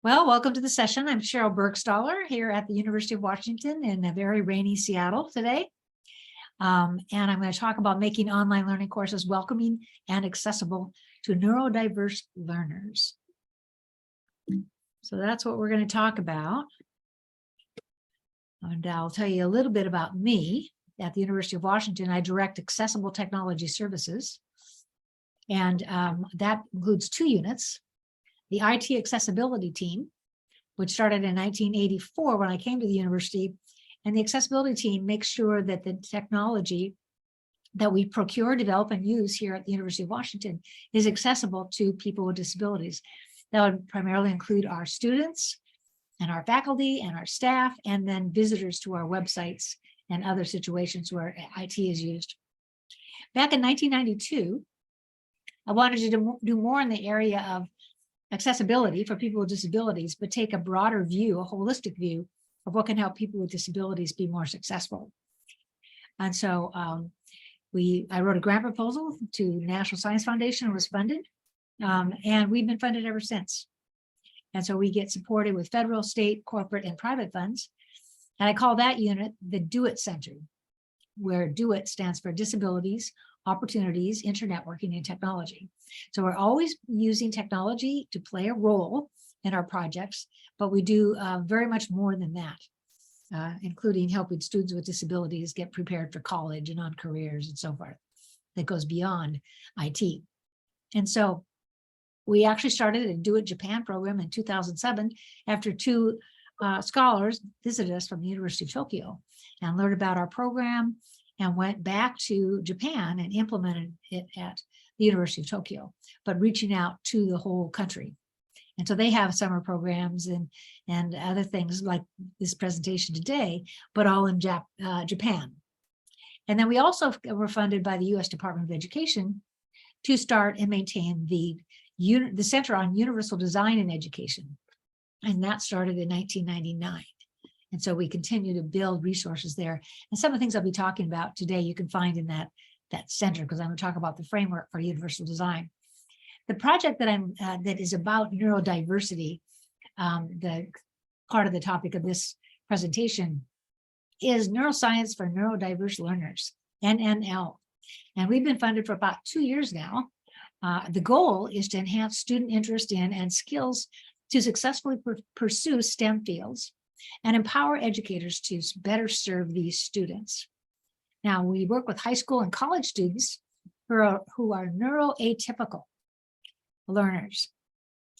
Well, welcome to the session. I'm Sheryl Burgstahler here at the University of Washington in a very rainy Seattle today. And I'm going to talk about making online learning courses welcoming and accessible to neurodiverse learners. So that's what we're going to talk about. And I'll tell you a little bit about me. At the University of Washington, I direct accessible technology services. And that includes two units. The IT accessibility team, which started in 1984 when I came to the university, and the accessibility team makes sure that the technology that we procure, develop, and use here at the University of Washington is accessible to people with disabilities. That would primarily include our students and our faculty and our staff, and then visitors to our websites and other situations where IT is used. Back in 1992, I wanted to do more in the area of accessibility for people with disabilities, but take a broader view, a holistic view of what can help people with disabilities be more successful. And so I wrote a grant proposal to National Science Foundation and was funded, and we've been funded ever since. And so we get supported with federal, state, corporate, and private funds. And I call that unit the Do It Center, where Do It stands for Disabilities, Opportunities, Internetworking, and Technology. So we're always using technology to play a role in our projects, but we do very much more than that, including helping students with disabilities get prepared for college and on careers and so forth. That goes beyond IT. And so we actually started a Do It Japan program in 2007 after two scholars visited us from the University of Tokyo and learned about our program and went back to Japan and implemented it at the University of Tokyo, but reaching out to the whole country. And so they have summer programs and other things like this presentation today, but all in Japan. And then we also were funded by the US Department of Education to start and maintain the Center on Universal Design in Education. And that started in 1999. And so we continue to build resources there. And some of the things I'll be talking about today, you can find in that center, because I'm going to talk about the framework for universal design. The project that is about neurodiversity, the part of the topic of this presentation, is neuroscience for neurodiverse learners, NNL. And we've been funded for about 2 years now. The goal is to enhance student interest in and skills to successfully pursue STEM fields and empower educators to better serve these students. Now, we work with high school and college students who are neuroatypical learners,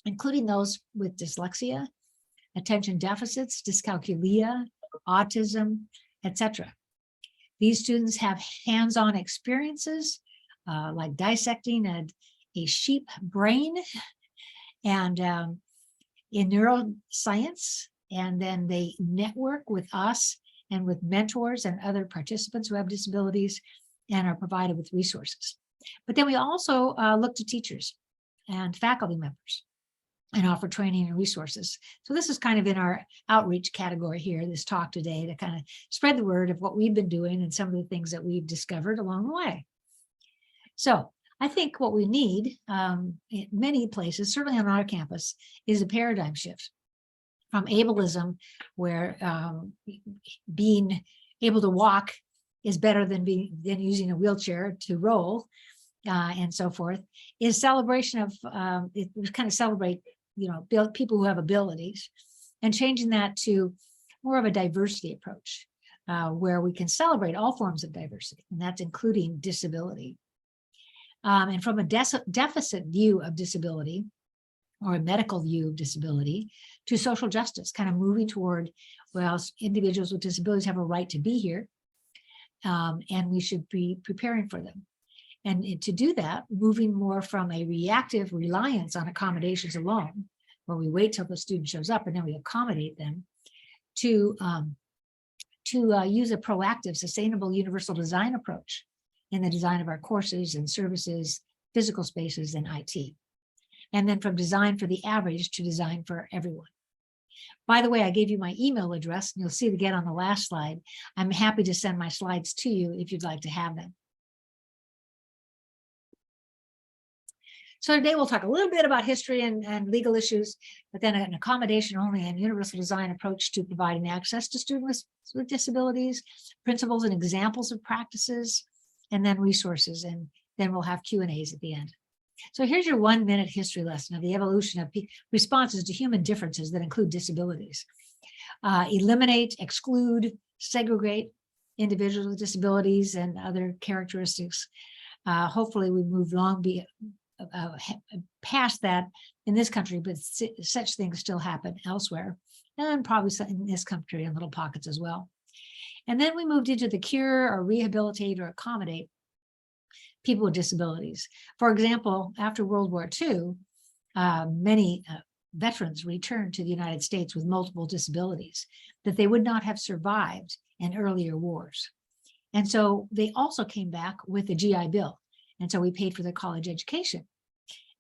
including those with dyslexia, attention deficits, dyscalculia, autism, etc. These students have hands-on experiences like dissecting a sheep brain and in neuroscience, and then they network with us and with mentors and other participants who have disabilities and are provided with resources. But then we also look to teachers and faculty members and offer training and resources. So this is kind of in our outreach category here, this talk today, to kind of spread the word of what we've been doing and some of the things that we've discovered along the way. So I think what we need in many places, certainly on our campus, is a paradigm shift from ableism, where being able to walk is better than using a wheelchair to roll, and so forth, is celebration of it kind of celebrate people who have abilities, and changing that to more of a diversity approach, where we can celebrate all forms of diversity, and that's including disability. And from a deficit view of disability, or a medical view of disability, to social justice, kind of moving toward, well, individuals with disabilities have a right to be here, and we should be preparing for them. And to do that, moving more from a reactive reliance on accommodations alone, where we wait till the student shows up and then we accommodate them, to use a proactive, sustainable, universal design approach in the design of our courses and services, physical spaces, and IT. And then from design for the average to design for everyone. By the way, I gave you my email address, and you'll see it again on the last slide. I'm happy to send my slides to you if you'd like to have them. So today we'll talk a little bit about history and legal issues, but then an accommodation only and universal design approach to providing access to students with disabilities, principles and examples of practices, and then resources. And then we'll have Q&As at the end. So here's your 1-minute history lesson of the evolution of responses to human differences that include disabilities. Eliminate, exclude, segregate individuals with disabilities and other characteristics. Hopefully we move long past that in this country, but such things still happen elsewhere, and probably in this country in little pockets as well. And then we moved into the cure or rehabilitate or accommodate people with disabilities. For example, after World War II, many veterans returned to the United States with multiple disabilities that they would not have survived in earlier wars. And so they also came back with the GI Bill. And so we paid for their college education.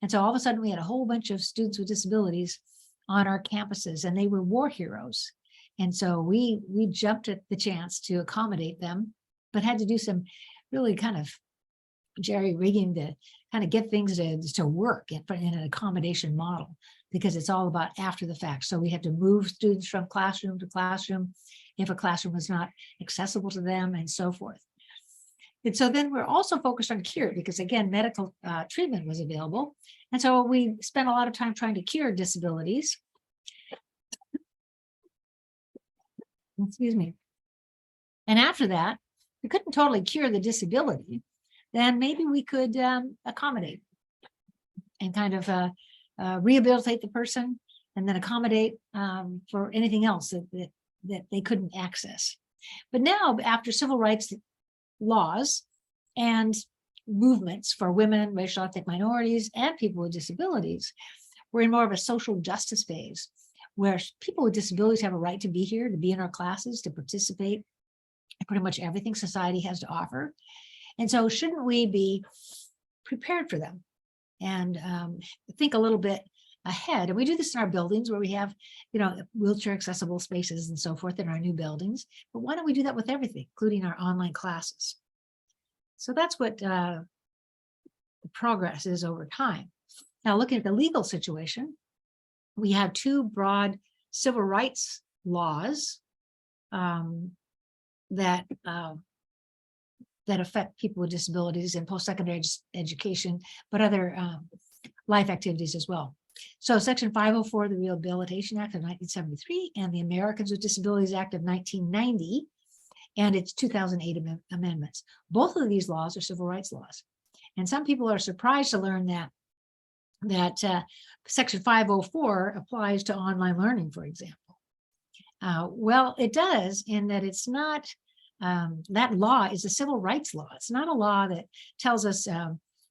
And so all of a sudden we had a whole bunch of students with disabilities on our campuses, and they were war heroes. And so we jumped at the chance to accommodate them, but had to do some really kind of jerry-rigging to kind of get things to work in an accommodation model, because it's all about after the fact. So we had to move students from classroom to classroom if a classroom was not accessible to them, and so forth. And so then we're also focused on cure, because again, medical treatment was available. And so we spent a lot of time trying to cure disabilities. Excuse me. And after that, we couldn't totally cure the disability. Then maybe we could accommodate and kind of rehabilitate the person, and then accommodate for anything else that they couldn't access. But now, after civil rights laws and movements for women, racial ethnic minorities, and people with disabilities, we're in more of a social justice phase, where people with disabilities have a right to be here, to be in our classes, to participate in pretty much everything society has to offer. And so shouldn't we be prepared for them and think a little bit ahead? And we do this in our buildings where we have, wheelchair accessible spaces and so forth in our new buildings. But why don't we do that with everything, including our online classes? So that's what the progress is over time. Now, looking at the legal situation, we have 2 broad civil rights laws that affect people with disabilities in post-secondary education, but other life activities as well. So Section 504 of the Rehabilitation Act of 1973 and the Americans with Disabilities Act of 1990 and its 2008 amendments. Both of these laws are civil rights laws. And some people are surprised to learn that Section 504 applies to online learning, for example. Well, it does, in that it's not, that law is a civil rights law. It's not a law that tells us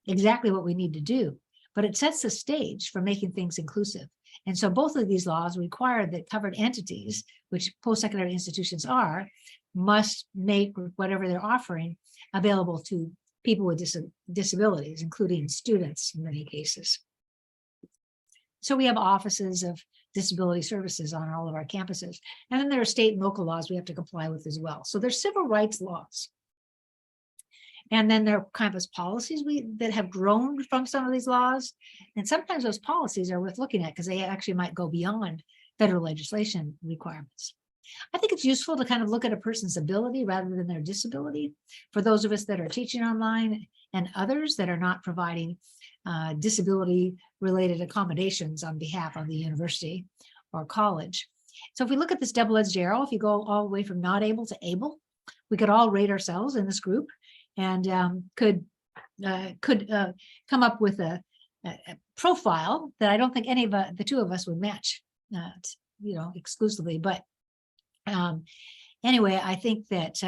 exactly what we need to do, but it sets the stage for making things inclusive. And so both of these laws require that covered entities, which post-secondary institutions are, must make whatever they're offering available to people with disabilities, including students in many cases. So we have offices of disability services on all of our campuses. And then there are state and local laws we have to comply with as well. So there's civil rights laws. And then there are campus policies that have grown from some of these laws. And sometimes those policies are worth looking at because they actually might go beyond federal legislation requirements. I think it's useful to kind of look at a person's ability rather than their disability. For those of us that are teaching online and others that are not providing disability-related accommodations on behalf of the university or college. So if we look at this double-edged arrow, if you go all the way from not able to able, we could all rate ourselves in this group and could come up with a profile that I don't think any of the 2 of us would match, exclusively. But anyway, I think that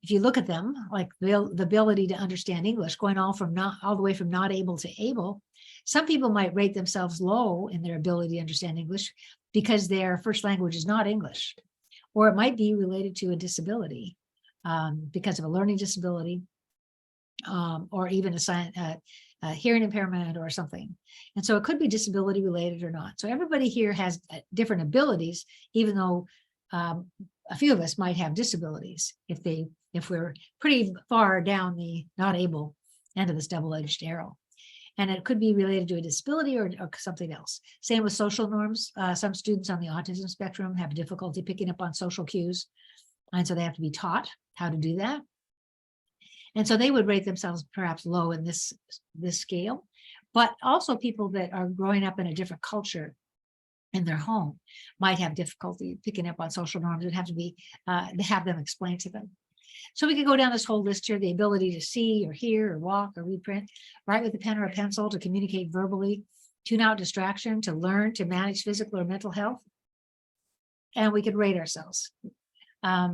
if you look at them, like the ability to understand English, going all the way from not able to able, some people might rate themselves low in their ability to understand English because their first language is not English, or it might be related to a disability because of a learning disability, or even a hearing impairment or something. And so it could be disability related or not. So everybody here has different abilities, even though a few of us might have disabilities if we're pretty far down the not able end of this double-edged arrow. And it could be related to a disability or something else. Same with social norms. Some students on the autism spectrum have difficulty picking up on social cues. And so they have to be taught how to do that. And so they would rate themselves perhaps low in this scale. But also people that are growing up in a different culture in their home might have difficulty picking up on social norms. It would have to be, have them explained to them. So we could go down this whole list here: the ability to see or hear or walk or read print, write with a pen or a pencil, to communicate verbally, tune out distraction, to learn, to manage physical or mental health. And we could rate ourselves.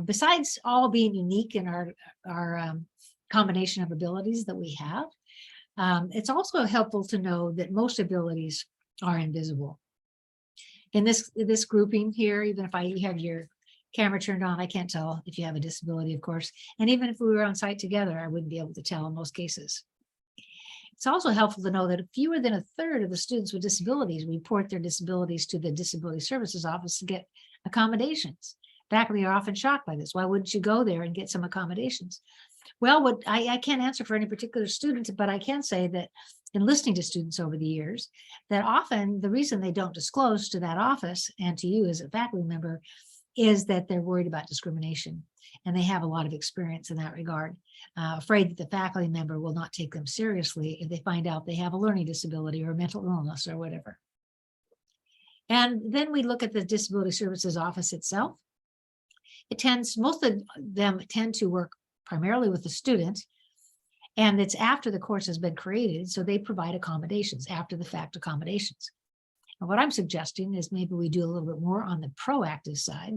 Besides all being unique in our combination of abilities that we have, it's also helpful to know that most abilities are invisible. In this grouping here, even if you have your camera turned on, I can't tell if you have a disability, of course. And even if we were on site together, I wouldn't be able to tell in most cases. It's also helpful to know that fewer than a third of the students with disabilities report their disabilities to the Disability Services Office to get accommodations. Faculty are often shocked by this. Why wouldn't you go there and get some accommodations? Well, I can't answer for any particular student, but I can say that in listening to students over the years, that often the reason they don't disclose to that office and to you as a faculty member is that they're worried about discrimination, and they have a lot of experience in that regard, afraid that the faculty member will not take them seriously if they find out they have a learning disability or a mental illness or whatever. And then we look at the Disability Services Office itself. Most of them tend to work primarily with the student, and it's after the course has been created, so they provide accommodations, after the fact accommodations. And what I'm suggesting is maybe we do a little bit more on the proactive side,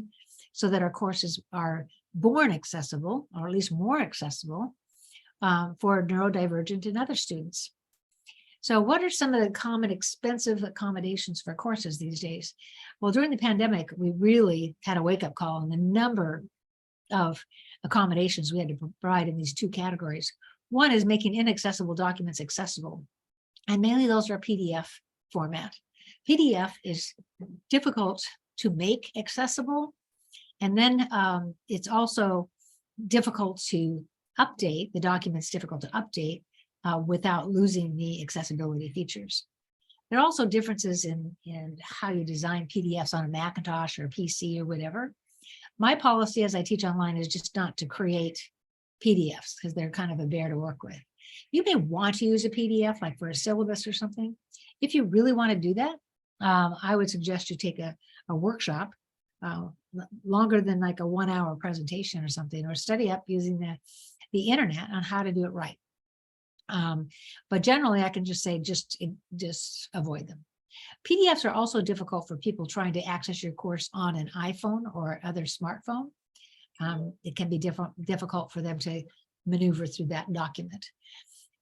so that our courses are born accessible, or at least more accessible, for neurodivergent and other students. So what are some of the common expensive accommodations for courses these days? Well, during the pandemic, we really had a wake-up call on the number of accommodations we had to provide in these two categories. One is making inaccessible documents accessible, and mainly those are PDF format. PDF is difficult to make accessible, and then it's also difficult to update. The document's difficult to update without losing the accessibility features. There are also differences in how you design PDFs on a Macintosh or a PC or whatever. My policy as I teach online is just not to create PDFs, because they're kind of a bear to work with. You may want to use a PDF like for a syllabus or something. If you really want to do that, I would suggest you take a workshop longer than like a 1-hour presentation or something, or study up using the internet on how to do it right. But generally, I can just say just avoid them. PDFs are also difficult for people trying to access your course on an iPhone or other smartphone. It can be difficult for them to maneuver through that document.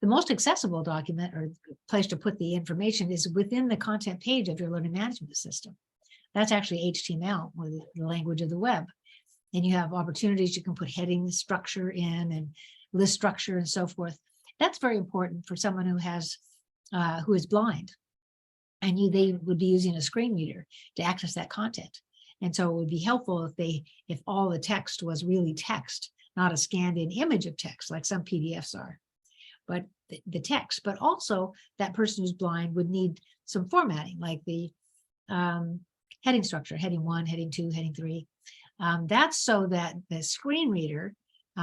The most accessible document or place to put the information is within the content page of your learning management system. That's actually HTML, or the language of the web. And you have opportunities. You can put heading structure in and list structure and so forth. That's very important for someone who is blind, and they would be using a screen reader to access that content. And so it would be helpful if all the text was really text, not a scanned in image of text like some PDFs are, but the text. But also that person who's blind would need some formatting, like the heading structure, heading 1, heading 2, heading 3. That's so that the screen reader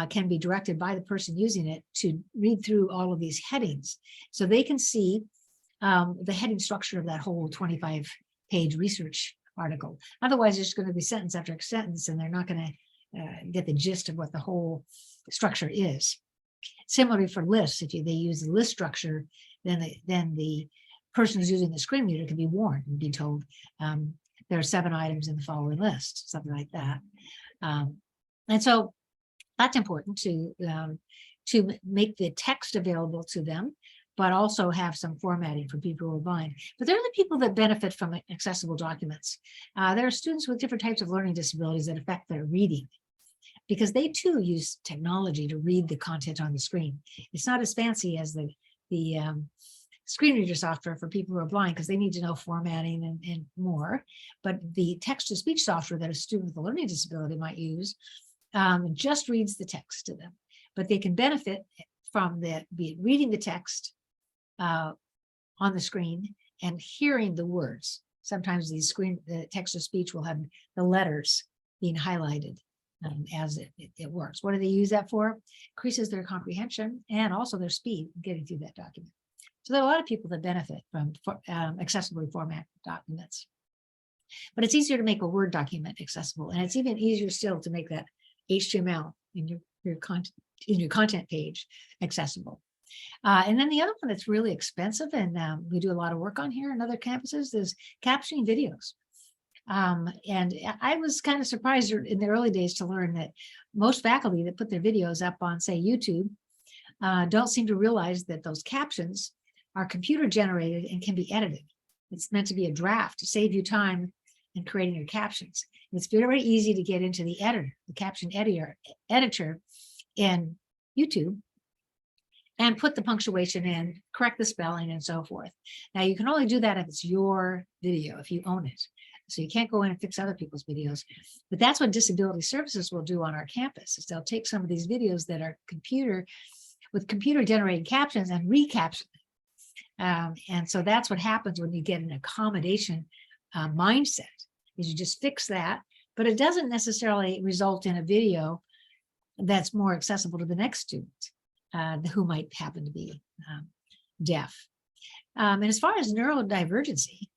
can be directed by the person using it to read through all of these headings, so they can see the heading structure of that whole 25-page research article. Otherwise, there's going to be sentence after sentence, and they're not going to get the gist of what the whole structure is. Similarly for lists, if they use the list structure, then the person who's using the screen reader can be warned and be told there are 7 items in the following list, something like that. And so that's important to make the text available to them, but also have some formatting for people who are blind. But they're the people that benefit from accessible documents. There are students with different types of learning disabilities that affect their reading, because they too use technology to read the content on the screen. It's not as fancy as the screen reader software for people who are blind, because they need to know formatting and more. But the text-to-speech software that a student with a learning disability might use just reads the text to them. But they can benefit from reading the text on the screen and hearing the words. Sometimes the text-to-speech will have the letters being highlighted as it works. What do they use that for? Increases their comprehension and also their speed getting through that document. So there are a lot of people that benefit from accessibly formatted documents. But it's easier to make a Word document accessible, and it's even easier still to make that HTML in your content page accessible. And then the other one that's really expensive, and we do a lot of work on here in other campuses, is captioning videos. And I was kind of surprised in the early days to learn that most faculty that put their videos up on, say, YouTube, don't seem to realize that those captions are computer generated and can be edited. It's meant to be a draft to save you time in creating your captions. It's very easy to get into the editor, the caption editor in YouTube, and put the punctuation in, correct the spelling, and so forth. Now, you can only do that if it's your video, if you own it. So you can't go in and fix other people's videos. But that's what disability services will do on our campus, is they'll take some of these videos that are computer-generated captions and recaption them. And so that's what happens when you get an accommodation mindset, is you just fix that, but it doesn't necessarily result in a video that's more accessible to the next student who might happen to be deaf. And as far as neurodivergency,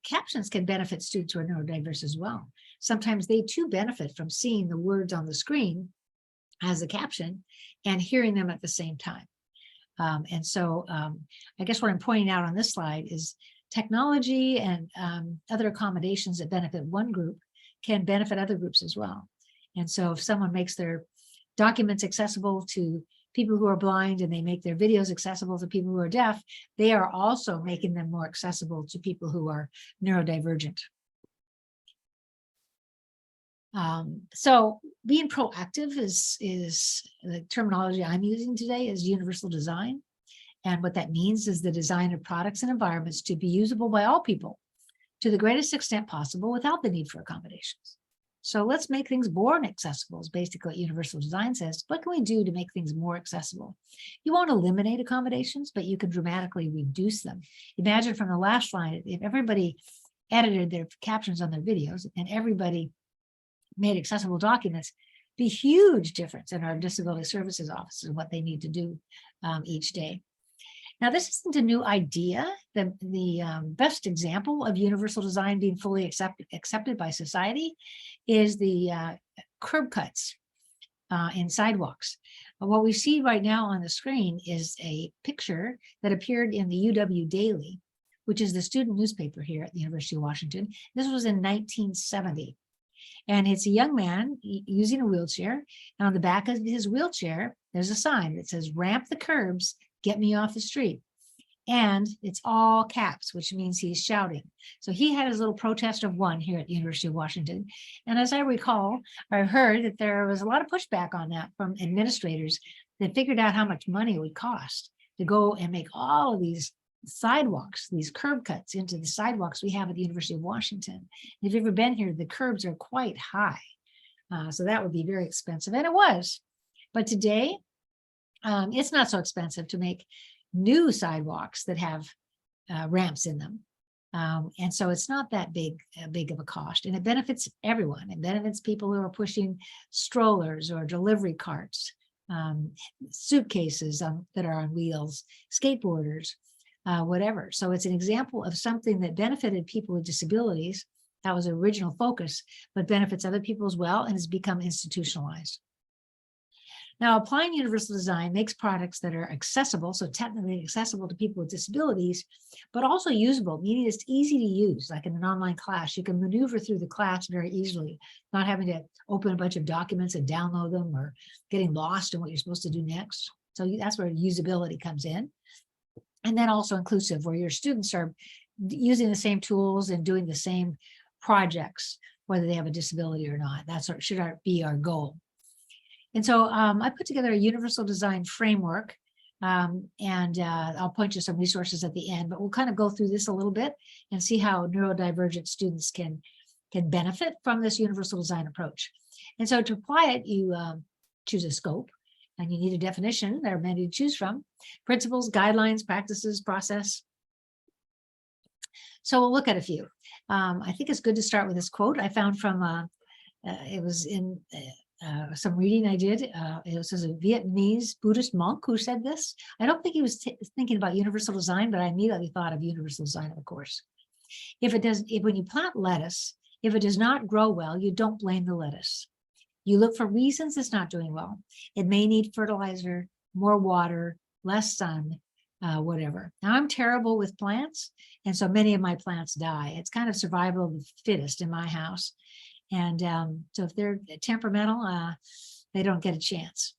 captions can benefit students who are neurodiverse as well. Sometimes they too benefit from seeing the words on the screen as a caption and hearing them at the same time. And so I guess what I'm pointing out on this slide is technology and other accommodations that benefit one group can benefit other groups as well. And so if someone makes their documents accessible to people who are blind and they make their videos accessible to people who are deaf, they are also making them more accessible to people who are neurodivergent. So being proactive is the terminology I'm using today, is universal design. And what that means is the design of products and environments to be usable by all people to the greatest extent possible without the need for accommodations. So let's make things more accessible, is basically what universal design says. What can we do to make things more accessible? You won't eliminate accommodations, but you can dramatically reduce them. Imagine from the last slide, if everybody edited their captions on their videos and everybody made accessible documents, be huge difference in our disability services offices and what they need to do each day. Now, this isn't a new idea. The best example of universal design being fully accepted by society is the curb cuts in sidewalks. What we see right now on the screen is a picture that appeared in the UW Daily, which is the student newspaper here at the University of Washington. This was in 1970. And it's a young man using a wheelchair. And on the back of his wheelchair, there's a sign that says, "Ramp the curbs, get me off the street." And it's all caps, which means he's shouting. So he had his little protest of one here at the University of Washington. And as I recall, I heard that there was a lot of pushback on that from administrators that figured out how much money it would cost to go and make all of these sidewalks, these curb cuts into the sidewalks we have at the University of Washington. If you've ever been here, the curbs are quite high. So that would be very expensive, and it was. But today, it's not so expensive to make new sidewalks that have ramps in them. And so it's not that big of a cost, and it benefits everyone. It benefits people who are pushing strollers or delivery carts, suitcases that are on wheels, skateboarders, whatever. So it's an example of something that benefited people with disabilities. That was the original focus, but benefits other people as well, and has become institutionalized. Now, applying universal design makes products that are accessible, so technically accessible to people with disabilities, but also usable, meaning it's easy to use. Like in an online class, you can maneuver through the class very easily, not having to open a bunch of documents and download them, or getting lost in what you're supposed to do next. So that's where usability comes in. And then also inclusive, where your students are using the same tools and doing the same projects, whether they have a disability or not. That should be our goal. And so I put together a universal design framework, and I'll point you some resources at the end, but we'll kind of go through this a little bit and see how neurodivergent students can benefit from this universal design approach. And so to apply it, you choose a scope. and you need a definition. There are many to choose from. Principles, guidelines, practices, process. So we'll look at a few. I think it's good to start with this quote I found from, it was in some reading I did. It was a Vietnamese Buddhist monk who said this. I don't think he was thinking about universal design, but I immediately thought of universal design, of course. When you plant lettuce, if it does not grow well, you don't blame the lettuce. You look for reasons it's not doing well. It may need fertilizer, more water, less sun, whatever. Now, I'm terrible with plants, and so many of my plants die. It's kind of survival of the fittest in my house. And so if they're temperamental, they don't get a chance.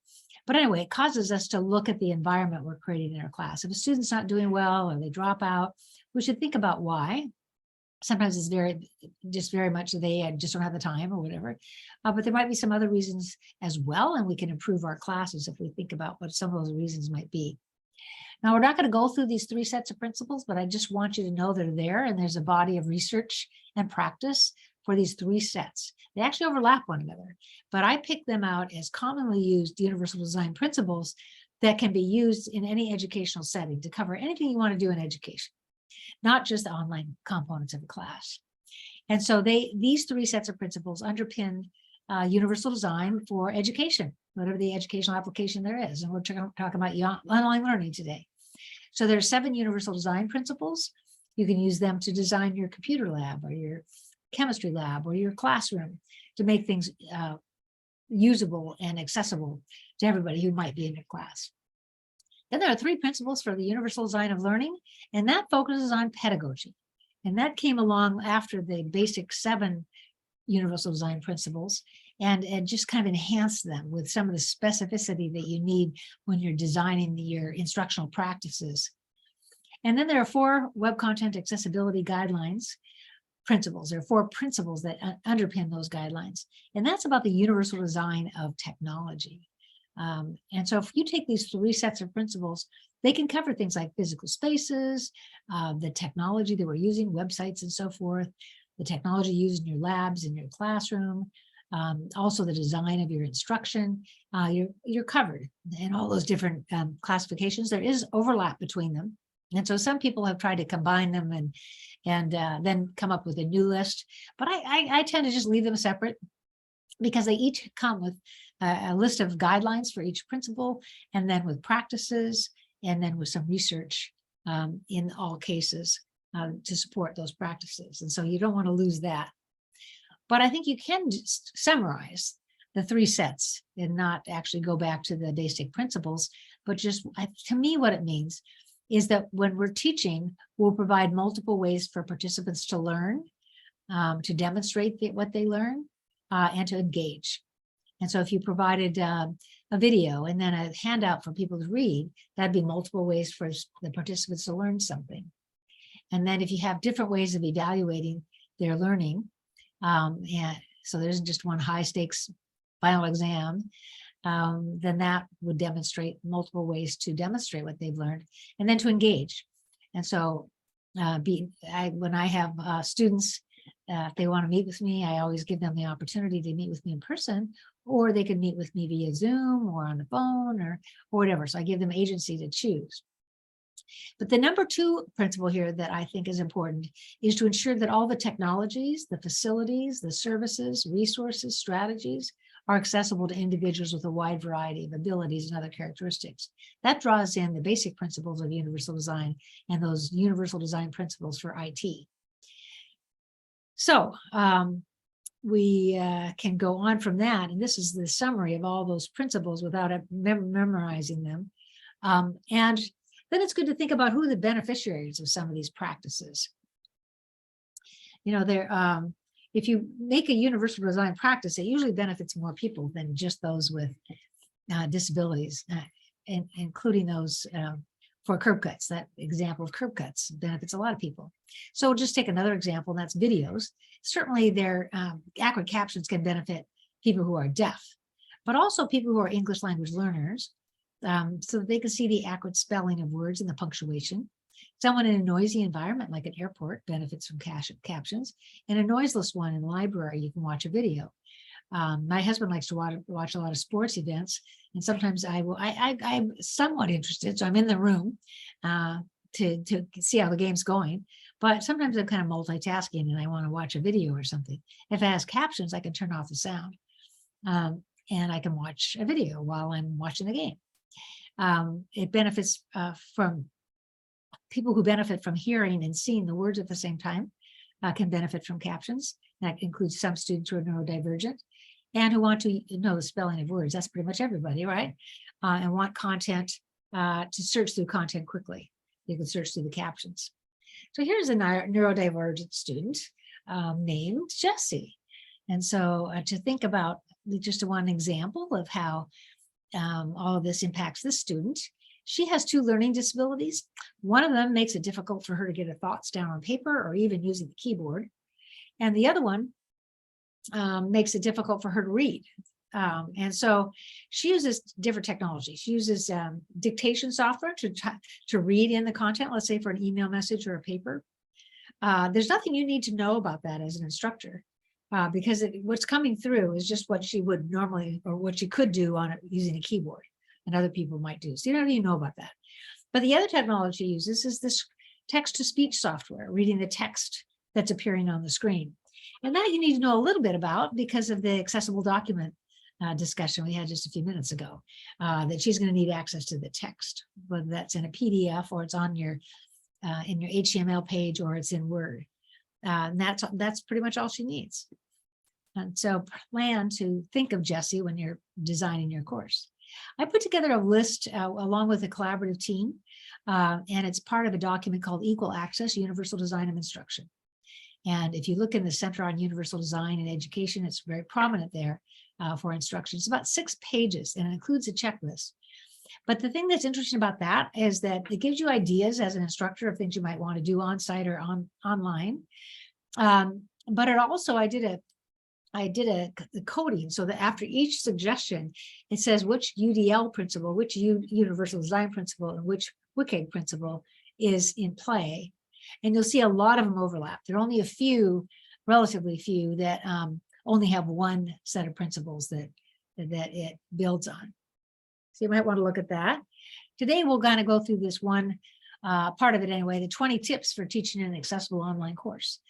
But anyway, it causes us to look at the environment we're creating in our class. If a student's not doing well or they drop out, we should think about why. Sometimes it's very much they just don't have the time or whatever. But there might be some other reasons as well, and we can improve our classes if we think about what some of those reasons might be. Now, we're not going to go through these 3 sets of principles, but I just want you to know they're there, and there's a body of research and practice for these 3 sets. They actually overlap one another, but I picked them out as commonly used universal design principles that can be used in any educational setting to cover anything you want to do in education, not just the online components of a class. And so these 3 sets of principles underpin universal design for education, whatever the educational application there is. And we're talking about online learning today. So there are 7 universal design principles. You can use them to design your computer lab or your chemistry lab or your classroom to make things usable and accessible to everybody who might be in your class. Then there are 3 principles for the universal design of learning, and that focuses on pedagogy. And that came along after the basic 7 universal design principles and just kind of enhance them with some of the specificity that you need when you're designing your instructional practices. And then there are 4 web content accessibility guidelines principles. There are 4 principles that underpin those guidelines. And that's about the universal design of technology. And so if you take these 3 sets of principles, they can cover things like physical spaces, the technology that we're using, websites and so forth, the technology used in your labs, in your classroom, also the design of your instruction. You're covered in all those different classifications. There is overlap between them. And so some people have tried to combine them and then come up with a new list. But I tend to just leave them separate because they each come with a list of guidelines for each principle, and then with practices, and then with some research in all cases to support those practices. And so you don't want to lose that. But I think you can just summarize the 3 sets and not actually go back to the basic principles, but just to me, what it means is that when we're teaching, we'll provide multiple ways for participants to learn, to demonstrate what they learn, and to engage. And so if you provided a video and then a handout for people to read, that'd be multiple ways for the participants to learn something. And then if you have different ways of evaluating their learning, and so there isn't just one high stakes final exam, then that would demonstrate multiple ways to demonstrate what they've learned and then to engage. And so when I have students, if they want to meet with me, I always give them the opportunity to meet with me in person, or they can meet with me via Zoom or on the phone or whatever. So I give them agency to choose. But the number 2 principle here that I think is important is to ensure that all the technologies, the facilities, the services, resources, strategies are accessible to individuals with a wide variety of abilities and other characteristics. That draws in the basic principles of universal design and those universal design principles for IT. So we can go on from that. And this is the summary of all those principles without memorizing them. And then it's good to think about who the beneficiaries of some of these practices. You know, if you make a universal design practice, it usually benefits more people than just those with disabilities, including those for curb cuts. That example of curb cuts benefits a lot of people. So we'll just take another example, and that's videos. Certainly their accurate captions can benefit people who are deaf, but also people who are English language learners, so that they can see the accurate spelling of words and the punctuation. Someone in a noisy environment like an airport benefits from captions, and a noiseless one in a library, you can watch a video. My husband likes to watch a lot of sports events, and sometimes I'm somewhat interested, so I'm in the room to see how the game's going. But sometimes I'm kind of multitasking and I want to watch a video or something. If it has captions, I can turn off the sound, and I can watch a video while I'm watching the game. It benefits from people who benefit from hearing and seeing the words at the same time, can benefit from captions. That includes some students who are neurodivergent and who want to know the spelling of words. That's pretty much everybody, right? And want content to search through content quickly. You can search through the captions. So here's a neurodivergent student named Jessie. And so to think about just one example of how all of this impacts this student. She has 2 learning disabilities. One of them makes it difficult for her to get her thoughts down on paper or even using the keyboard. And the other one makes it difficult for her to read. And so she uses different technology. She uses dictation software to read in the content, let's say for an email message or a paper. There's nothing you need to know about that as an instructor. Because what's coming through is just what she would normally, or what she could do on it using a keyboard, and other people might do. So you don't even know about that. But the other technology she uses is this text-to-speech software, reading the text that's appearing on the screen. And that you need to know a little bit about because of the accessible document discussion we had just a few minutes ago, that she's going to need access to the text, whether that's in a PDF or it's on your in your HTML page or it's in Word. And that's pretty much all she needs. And so plan to think of Jessie when you're designing your course. I put together a list along with a collaborative team, and it's part of a document called Equal Access, Universal Design of Instruction. And if you look in the Center on Universal Design and Education, it's very prominent there for instruction. It's about 6 pages, and it includes a checklist. But the thing that's interesting about that is that it gives you ideas as an instructor of things you might want to do on site or online. But it also, I did a coding so that after each suggestion, it says which UDL principle, which universal design principle, and which WCAG principle is in play. And you'll see a lot of them overlap. There are only a few, relatively few, that only have one set of principles that it builds on. So you might want to look at that. Today, we're going to go through this one part of it anyway, the 20 tips for teaching an accessible online course.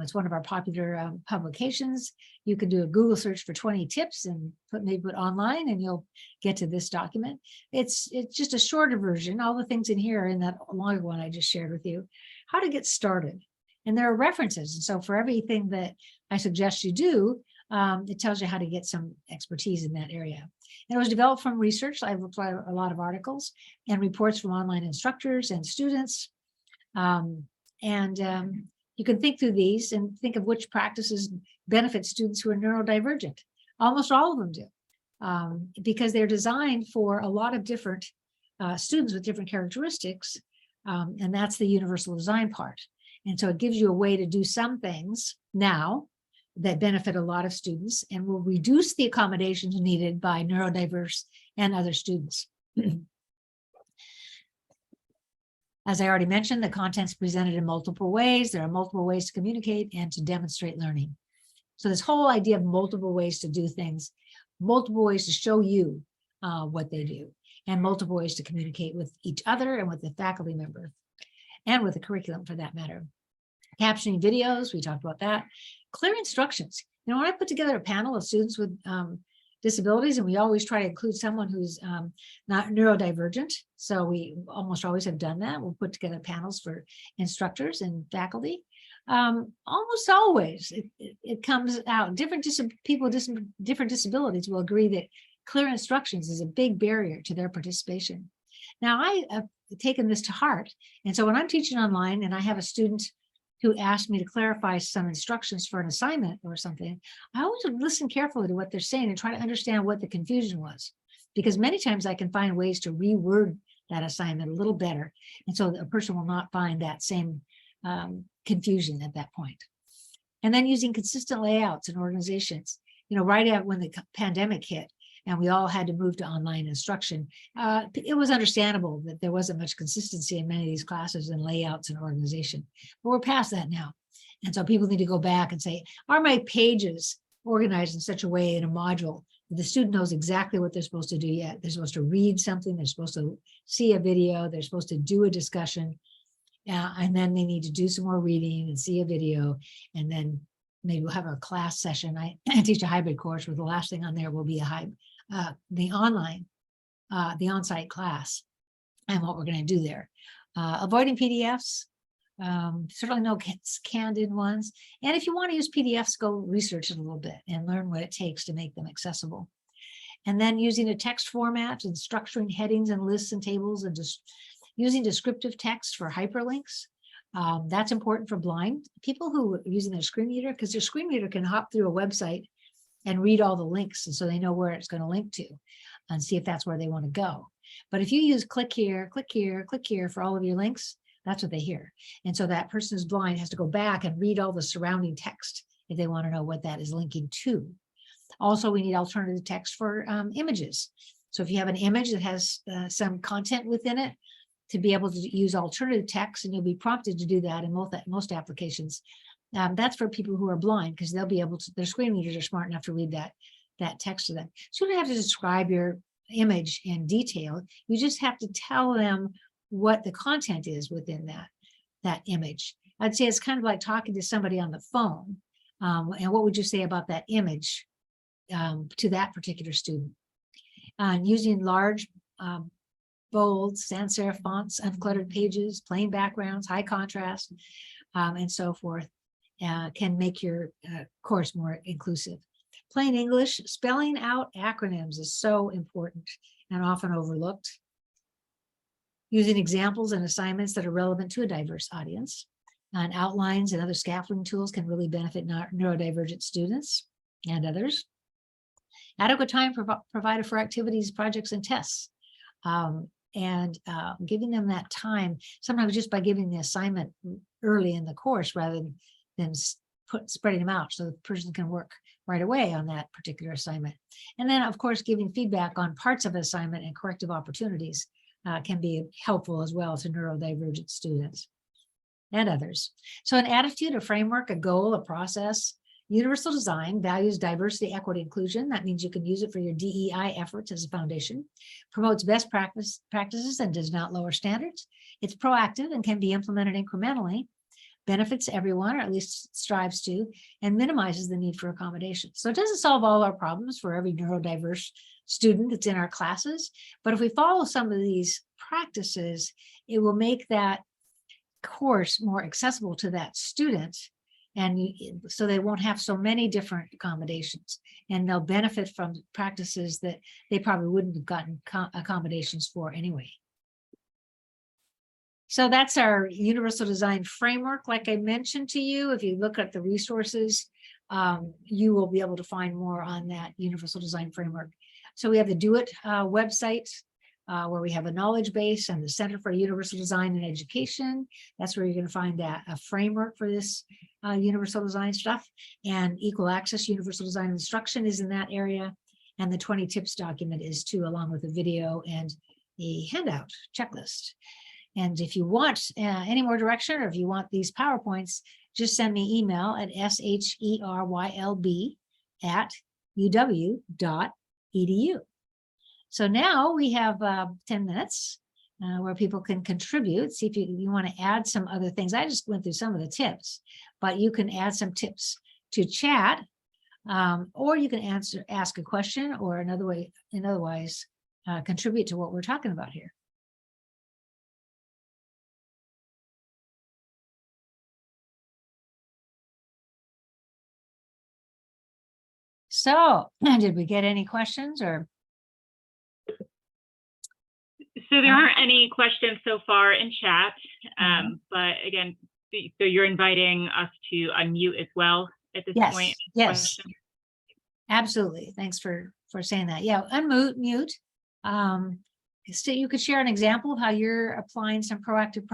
It's one of our popular publications. You can do a Google search for 20 tips and maybe put online and you'll get to this document. It's just a shorter version. All the things in here are in that longer one I just shared with you, how to get started. And there are references. And so for everything that I suggest you do, it tells you how to get some expertise in that area. And it was developed from research. I've applied a lot of articles and reports from online instructors and students. You can think through these and think of which practices benefit students who are neurodivergent. Almost all of them do, because they're designed for a lot of different students with different characteristics, and that's the universal design part. And so it gives you a way to do some things now that benefit a lot of students and will reduce the accommodations needed by neurodiverse and other students. As I already mentioned, the content's presented in multiple ways. There are multiple ways to communicate and to demonstrate learning. So this whole idea of multiple ways to do things, multiple ways to show you what they do, and multiple ways to communicate with each other and with the faculty member, and with the curriculum for that matter. Captioning videos, we talked about that. Clear instructions. You know, when I put together a panel of students with disabilities, and we always try to include someone who's not neurodivergent. So we almost always have done that. We'll put together panels for instructors and faculty. Almost always it comes out, different people with different disabilities will agree that clear instructions is a big barrier to their participation. Now I have taken this to heart. And so when I'm teaching online and I have a student who asked me to clarify some instructions for an assignment or something, I always listen carefully to what they're saying and try to understand what the confusion was. Because many times I can find ways to reword that assignment a little better. And so a person will not find that same confusion at that point. And then using consistent layouts and organizations. You know, right out when the pandemic hit and we all had to move to online instruction, it was understandable that there wasn't much consistency in many of these classes and layouts and organization. But we're past that now. And so people need to go back and say, are my pages organized in such a way in a module that the student knows exactly what they're supposed to do yet. They're supposed to read something, they're supposed to see a video, they're supposed to do a discussion, and then they need to do some more reading and see a video, and then maybe we'll have a class session. I teach a hybrid course where the last thing on there will be the on-site class and what we're going to do there. Avoiding PDFs, certainly no canned-in ones. And if you want to use PDFs, go research it a little bit and learn what it takes to make them accessible. And then using a text format and structuring headings and lists and tables, and just using descriptive text for hyperlinks. That's important for blind people who are using their screen reader, because their screen reader can hop through a website and read all the links, and so they know where it's going to link to and see if that's where they want to go. But if you use click here, click here, click here for all of your links, that's what they hear. And so that person who's blind has to go back and read all the surrounding text if they want to know what that is linking to. Also, we need alternative text for images. So if you have an image that has some content within it, to be able to use alternative text, and you'll be prompted to do that in most applications. That's for people who are blind, because they'll be able to, their screen readers are smart enough to read that text to them. So you don't have to describe your image in detail. You just have to tell them what the content is within that image. I'd say it's kind of like talking to somebody on the phone. And what would you say about that image to that particular student? Using large, bold, sans serif fonts, uncluttered pages, plain backgrounds, high contrast, and so forth, can make your course more inclusive. Plain English, spelling out acronyms is so important and often overlooked. Using examples and assignments that are relevant to a diverse audience, and outlines and other scaffolding tools can really benefit neurodivergent students and others. Adequate time provided for activities, projects, and tests. Giving them that time, sometimes just by giving the assignment early in the course rather than spreading them out, so the person can work right away on that particular assignment. And then, of course, giving feedback on parts of an assignment and corrective opportunities can be helpful as well to neurodivergent students and others. So an attitude, a framework, a goal, a process. Universal design values diversity, equity, inclusion. That means you can use it for your DEI efforts as a foundation. Promotes best practices and does not lower standards. It's proactive and can be implemented incrementally. Benefits everyone, or at least strives to, and minimizes the need for accommodation. So it doesn't solve all our problems for every neurodiverse student that's in our classes, but if we follow some of these practices, it will make that course more accessible to that student, and so they won't have so many different accommodations, and they'll benefit from practices that they probably wouldn't have gotten accommodations for anyway. So that's our universal design framework. Like I mentioned to you, if you look at the resources, you will be able to find more on that universal design framework. So we have the Do It website, where we have a knowledge base, and the Center for Universal Design and Education. That's where you're going to find a framework for this universal design stuff. And Equal Access Universal Design Instruction is in that area. And the 20 tips document is too, along with a video and a handout checklist. And if you want any more direction, or if you want these PowerPoints, just send me email at sherylb@uw.edu. So now we have 10 minutes where people can contribute. See if you want to add some other things. I just went through some of the tips, but you can add some tips to chat, or you can ask a question, or otherwise contribute to what we're talking about here. So, did we get any questions, or? So there aren't any questions so far in chat, but again, so you're inviting us to unmute as well at this point? Yes, absolutely. Thanks for saying that. Yeah, unmute. So you could share an example of how you're applying some proactive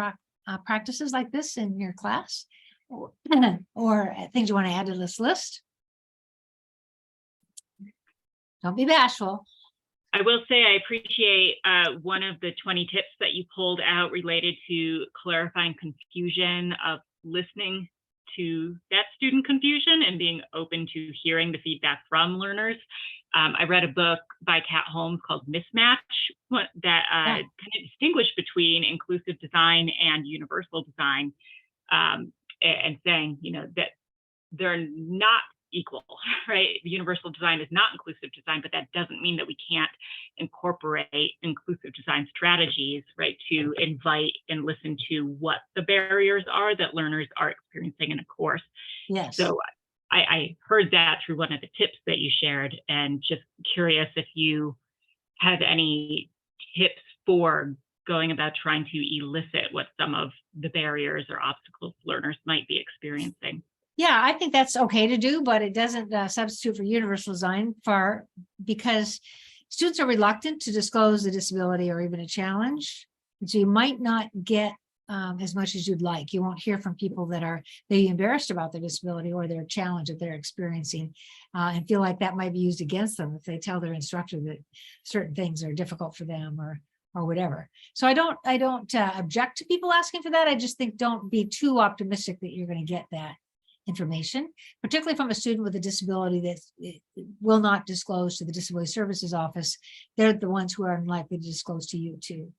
practices like this in your class, or things you want to add to this list. Don't be bashful. I will say I appreciate one of the 20 tips that you pulled out related to clarifying confusion of listening to that student confusion and being open to hearing the feedback from learners. I read a book by Kat Holmes called Mismatch that kind of distinguished between inclusive design and universal design, and saying, that they're not equal, right? Universal design is not inclusive design, but that doesn't mean that we can't incorporate inclusive design strategies, right, to invite and listen to what the barriers are that learners are experiencing in a course. Yes. So I heard that through one of the tips that you shared, and just curious if you have any tips for going about trying to elicit what some of the barriers or obstacles learners might be experiencing. Yeah, I think that's okay to do, but it doesn't substitute for universal design because students are reluctant to disclose a disability or even a challenge. And so you might not get as much as you'd like. You won't hear from people that are maybe embarrassed about their disability or their challenge that they're experiencing, and feel like that might be used against them if they tell their instructor that certain things are difficult for them or whatever. So I don't object to people asking for that. I just think don't be too optimistic that you're going to get that information, particularly from a student with a disability that will not disclose to the Disability Services Office. They're the ones who are unlikely to disclose to you too.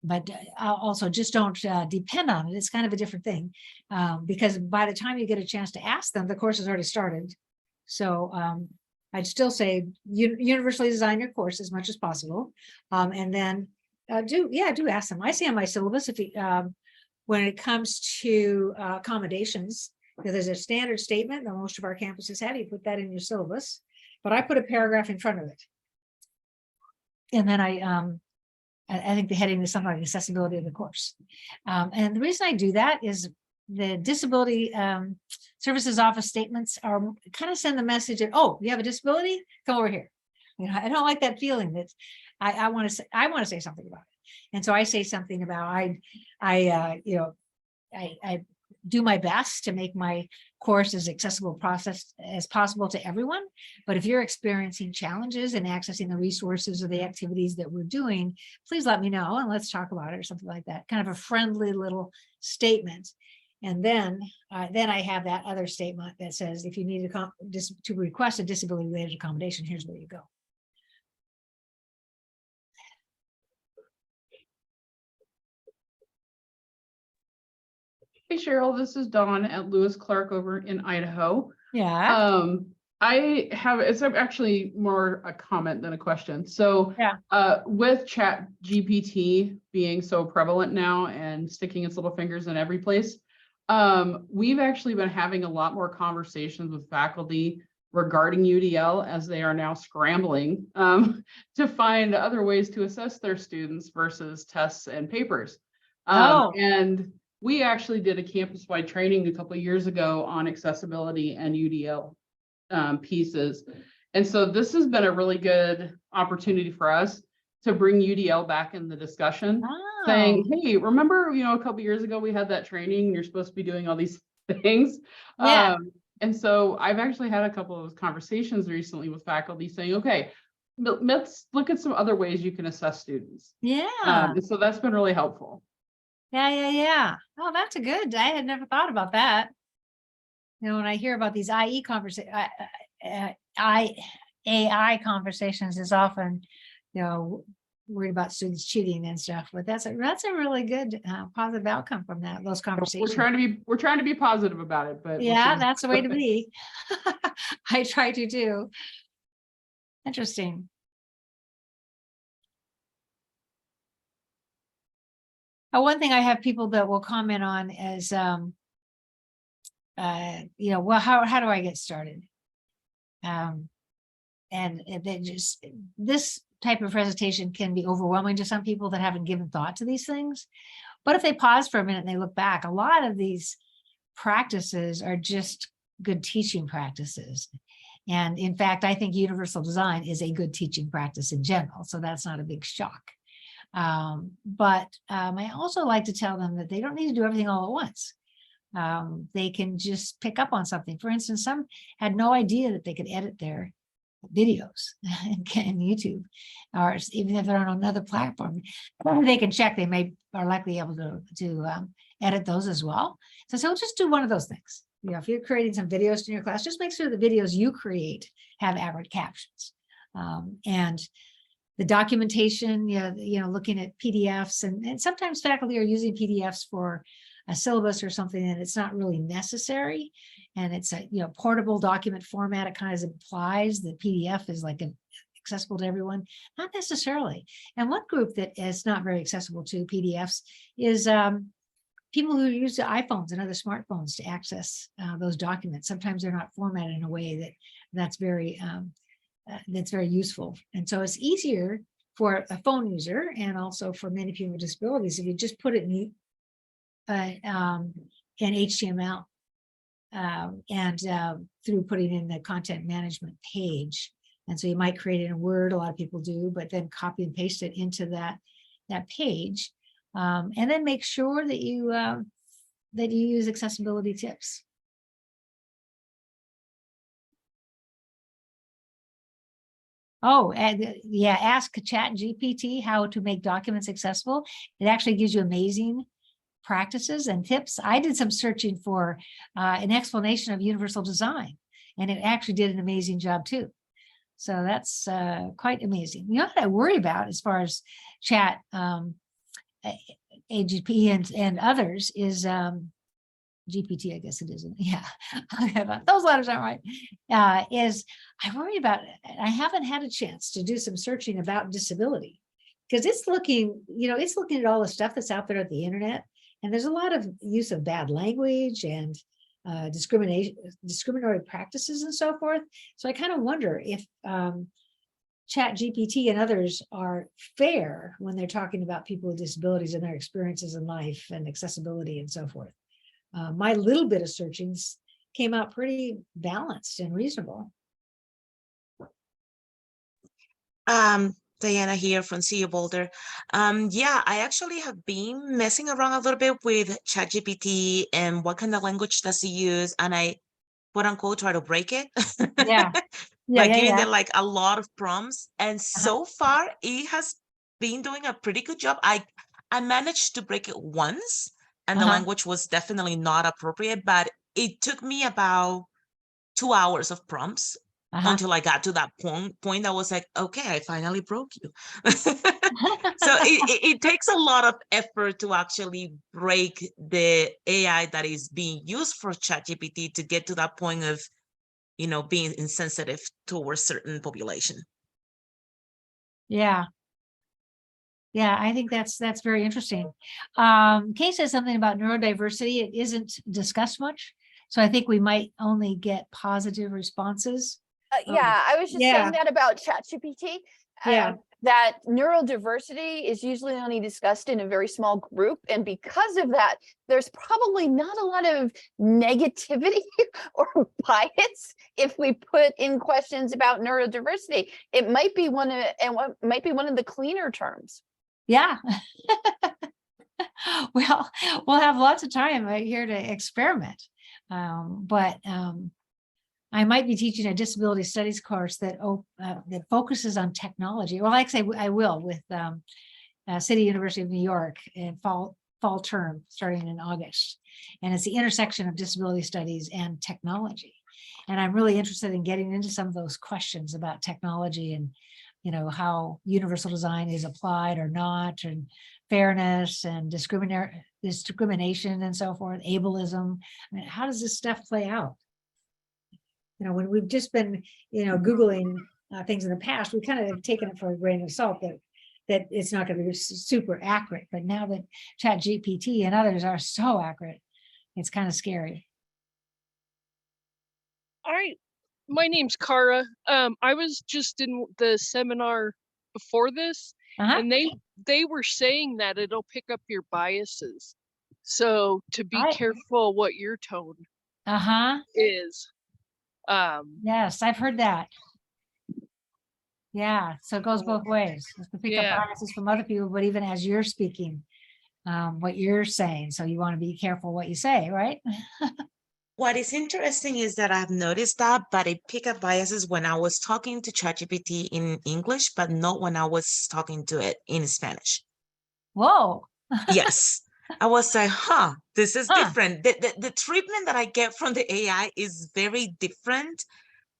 But also just don't depend on it. It's kind of a different thing, because by the time you get a chance to ask them, the course has already started. So I'd still say universally design your course as much as possible, and then do ask them. I see on my syllabus when it comes to accommodations, there's a standard statement that most of our campuses have. You put that in your syllabus, but I put a paragraph in front of it, and then I think the heading is something like accessibility of the course. And the reason I do that is the Disability Services Office statements are kind of send the message that, oh, you have a disability? Come over here. I don't like that feeling that I want to say something about it. And so I say something about I do my best to make my course as accessible process as possible to everyone. But if you're experiencing challenges in accessing the resources or the activities that we're doing, please let me know and let's talk about it or something like that. Kind of a friendly little statement. And then I have that other statement that says, if you need to request a disability related accommodation, here's where you go. Hey, Sheryl, this is Dawn at Lewis Clark over in Idaho. Yeah. It's actually more a comment than a question. So with Chat GPT being so prevalent now and sticking its little fingers in every place, we've actually been having a lot more conversations with faculty regarding UDL as they are now scrambling to find other ways to assess their students versus tests and papers. And we actually did a campus-wide training a couple of years ago on accessibility and UDL pieces. And so this has been a really good opportunity for us to bring UDL back in the discussion, saying, hey, remember, a couple of years ago we had that training and you're supposed to be doing all these things. Yeah. And so I've actually had a couple of recent recently with faculty saying, okay, let's look at some other ways you can assess students. Yeah. And so that's been really helpful. Yeah. Oh, that's a good. I had never thought about that. When I hear about these AI conversations, is often, worried about students cheating and stuff. But that's a really good positive outcome from those conversations. We're trying to be positive about it, but yeah, that's the way to be. I try to do. Interesting. One thing I have people that will comment on is, well, how do I get started? And this type of presentation can be overwhelming to some people that haven't given thought to these things. But if they pause for a minute and they look back, a lot of these practices are just good teaching practices. And in fact, I think universal design is a good teaching practice in general. So that's not a big shock. But I also like to tell them that they don't need to do everything all at once. They can just pick up on something. For instance, some had no idea that they could edit their videos in YouTube, or even if they're on another platform, they can check. They are likely able to edit those as well. So just do one of those things. You know, if you're creating some videos in your class, just make sure the videos you create have accurate captions. And the documentation, looking at PDFs, and sometimes faculty are using PDFs for a syllabus or something, and it's not really necessary. And it's a portable document format. It kind of implies that PDF is like accessible to everyone. Not necessarily. And one group that is not very accessible to PDFs is people who use iPhones and other smartphones to access those documents. Sometimes they're not formatted in a way that's very useful. And so it's easier for a phone user, and also for many people with disabilities, if you just put it in HTML and through putting in the content management page. And so you might create it in Word, a lot of people do, but then copy and paste it into that page, and then make sure that you use accessibility tips. Oh, and yeah, ask ChatGPT how to make documents accessible. It actually gives you amazing practices and tips. I did some searching for an explanation of universal design, and it actually did an amazing job too. So that's quite amazing. You know what I worry about as far as chat, AGP and others is GPT, I guess it isn't. Yeah, those letters aren't right. Is I worry about it. I haven't had a chance to do some searching about disability, because it's looking at all the stuff that's out there at the internet, and there's a lot of use of bad language and discriminatory practices and so forth. So I kind of wonder if Chat GPT and others are fair when they're talking about people with disabilities and their experiences in life and accessibility and so forth. My little bit of searchings came out pretty balanced and reasonable. Diana here from CU Boulder. Yeah, I actually have been messing around a little bit with ChatGPT and what kind of language does it use, and I quote unquote try to break it. Yeah. Giving them like a lot of prompts, and so far it has been doing a pretty good job. I managed to break it once, and the language was definitely not appropriate, but it took me about 2 hours of prompts until I got to that point that was like, okay, I finally broke you. So it takes a lot of effort to actually break the AI that is being used for ChatGPT to get to that point of, being insensitive towards certain population. Yeah. Yeah, I think that's very interesting. Kay says something about neurodiversity. It isn't discussed much, so I think we might only get positive responses. Yeah, I was just saying that about ChatGPT. That neurodiversity is usually only discussed in a very small group, and because of that, there's probably not a lot of negativity or bias if we put in questions about neurodiversity. It might be one of the cleaner terms. Yeah. Well, we'll have lots of time right here to experiment. But I might be teaching a disability studies course that focuses on technology. Well, like I say, I will with City University of New York in fall term starting in August. And it's the intersection of disability studies and technology. And I'm really interested in getting into some of those questions about technology and, how universal design is applied or not, and fairness and discrimination and so forth, ableism. I mean, how does this stuff play out? When we've just been, Googling things in the past, we kind of have taken it for a grain of salt that it's not going to be super accurate. But now that ChatGPT and others are so accurate, it's kind of scary. My name's Cara. I was just in the seminar before this, and they were saying that it'll pick up your biases. So to be careful what your tone is. Yes, I've heard that. Yeah, so it goes both ways. You have to pick up biases from other people, but even as you're speaking, what you're saying. So you want to be careful what you say, right? What is interesting is that I've noticed that, but I pick up biases when I was talking to ChatGPT in English, but not when I was talking to it in Spanish. Whoa. Yes. I was like, huh, this is different. The treatment that I get from the AI is very different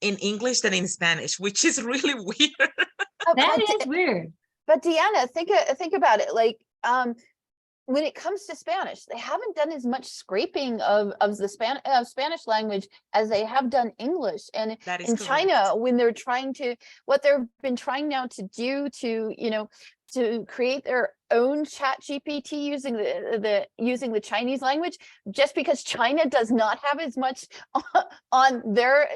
in English than in Spanish, which is really weird. That is weird. But Deanna, think about it. Like, when it comes to Spanish, they haven't done as much scraping of the Spanish language as they have done English. And in China, when they're trying to, what they've been trying now to do to, to create their own chat GPT using the Chinese language, just because China does not have as much on their,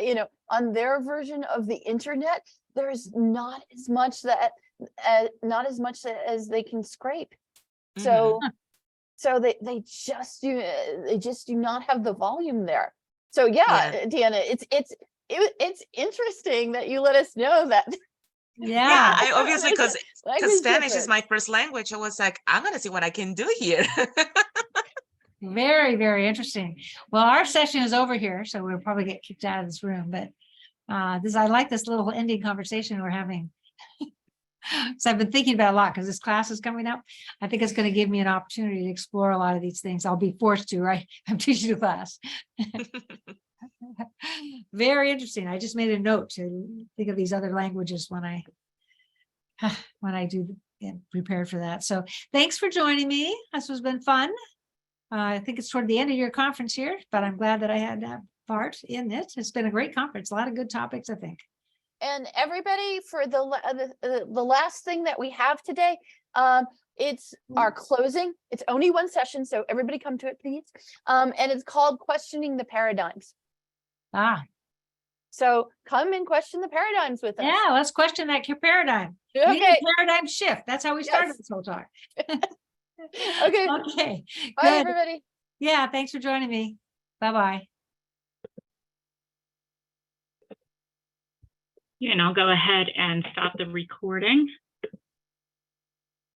on their version of the internet, there's not as much as they can scrape. So they just do not have the volume there. So yeah. Deanna, it's interesting that you let us know that. Yeah, I obviously, because Spanish is my first language, I was like, I'm gonna see what I can do here. Very, very interesting. Well, our session is over here, so we'll probably get kicked out of this room, but I like this little ending conversation we're having. So I've been thinking about a lot because this class is coming up. I think it's going to give me an opportunity to explore a lot of these things. I'll be forced to, right? I'm teaching a class. Very interesting. I just made a note to think of these other languages when I do get prepared for that. So thanks for joining me. This has been fun. I think it's toward the end of your conference here, but I'm glad that I had that part in it. It's been a great conference. A lot of good topics, I think. And everybody, for the last thing that we have today, it's our closing. It's only one session, so everybody come to it, please. And it's called Questioning the Paradigms. So come and question the paradigms with us. Yeah, let's question that paradigm. Okay. Paradigm shift. That's how we started this whole talk. Okay. Okay. Bye, Good. everybody. Yeah, thanks for joining me. Bye-bye. Yeah, and I'll go ahead and stop the recording.